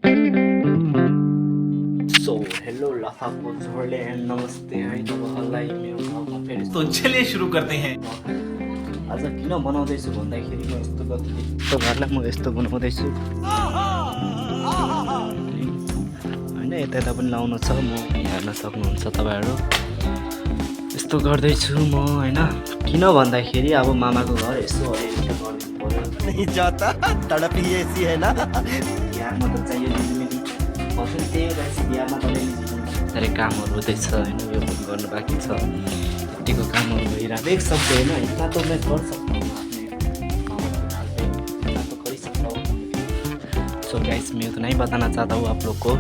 So hello लाफाको झोरले and नमस्ते है तपाईँहरूलाई मेरो घरमा फेरि तो चलिए शुरू करते हैं। आज किन बनाउँदैछु भन्दाखेरि म यस्तो गर्दै घरलाई म यस्तो बनाउँदैछु होइन यता पनि लाउनु छ म हेर्न सक्नुहुन्छ तपाईँहरू यस्तो गर्दैछु म होइन किन भन्दाखेरि अब मामाको घर यसो गरिदिनु पर्यो नहीं जाता तड़प ही ऐसी है ना बिहामा त चाहियो जिम्मेवारी बस्नु त्यही रहेछ बिहामा तपाईँले धेरै कामहरू हुँदैछ होइन यो पनि गर्नु बाँकी छ यतिको कामहरू भइरहेको एक सक्छ होइन इतना तो मैं कर सकता हूँ इतना तो कर ही सकता हूँ सो गाइस मैं तो नहीं बताना चाहता हूँ आप लोग को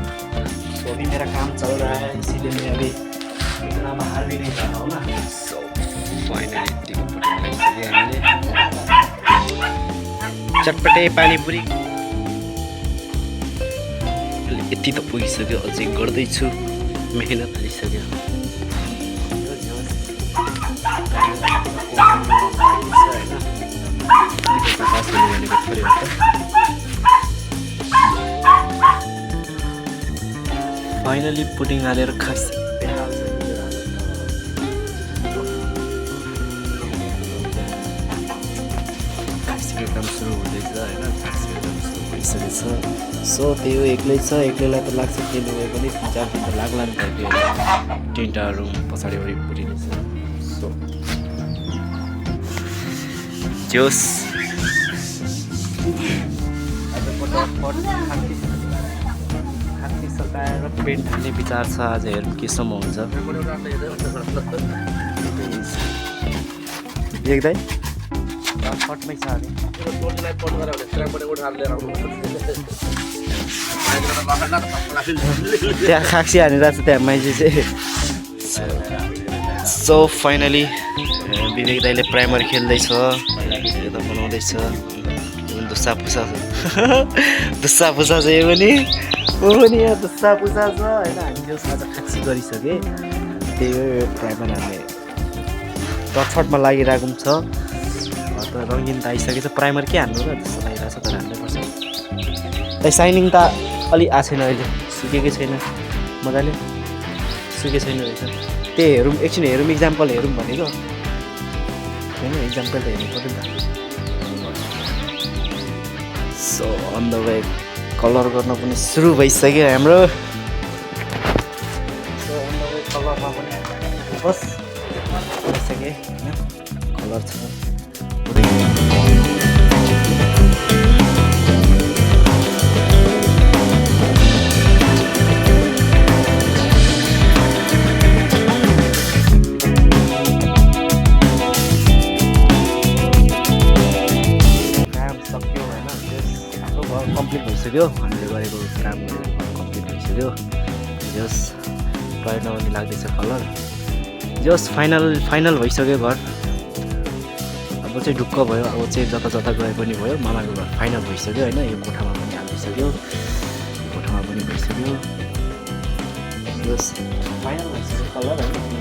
सो अभी मेरा काम चल रहा है इसीलिए मैं अभी इतना बाहर भी नहीं जा रहा हूँ ना सो फाइनली हामीले चटपटे पानीपुरी यति त पुगिसक्यो अझै गर्दैछु मेहनत हालिसक्यो फाइनली पुडिङ हालेर खाइसक्यो काम सुरु हुँदैछ होइन काम सुरु भइसकेको छ सो त्यो एक्लै छ एक्लैलाई त लाग्छ के नभए पनि 3-4 दिन त लाग्ला नि त त्यो 3टा रुम पछाडि वरिपरि छ सो जोस आज फटाफट खाँती सकाएर पेन्ट हाल्ने विचार छ आज हेरौँ केसम्म हुन्छ देख्दै फटमै छ अरे त्यहाँ खाक्सी हानिरहेको छ त्यहाँ मान्छे चाहिँ सो फाइनली विवेक दाइले प्राइमर खेल्दैछ यता बनाउँदैछ दुस्सा पुसा छ दुस्सा पुसा छ यो पनि ऊ पनि यहाँ दुस्सा पुसा छ होइन हामीले आज खाक्सी गरिसकेँ त्यही हो प्राइमर हाल्ने टचफटमा लागिरहेको पनि छ रङ्गिन त आइसकेछ प्राइमर के हान्नु र जस्तो लागिरहेको छ तर हान्नुपर्छ त्यही साइनिङ त अलि आएको छैन अहिले सुकेकै छैन मजाले सुकेको छैन रहेछ त्यही हेरौँ एकछिन हेरौँ इक्जाम्पल हेरौँ भनेको होइन इक्जाम्पल त हेर्नु पऱ्यो नि त so on the way colour गर्न पनि सुरु भइसक्यो हाम्रो सो अन द वे कलरमा पनि बस भइसक्यो होइन कलर छ कम्प्लिट भइसक्यो हामीले गरेको काम कम्प्लिट भइसक्यो जस टयरमा पनि लाग्दैछ कलर जस फाइनल भइसक्यो घर अब चाहिँ ढुक्क भयो अब चाहिँ जता जता गए पनि भयो मामाको घर फाइनल भइसक्यो होइन यो कोठामा पनि हालिसक्यो कोठामा पनि भइसक्यो जस फाइनल भइसक्यो कलर होइन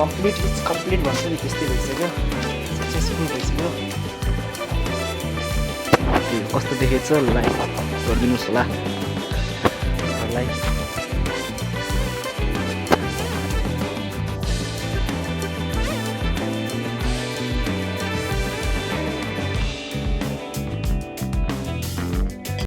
कम्प्लिट भन्छ नि त्यस्तै भइसक्यो सक्सेसफुल भइसक्यो कस्तो देखेको छ लाइक गरिदिनुहोस् होला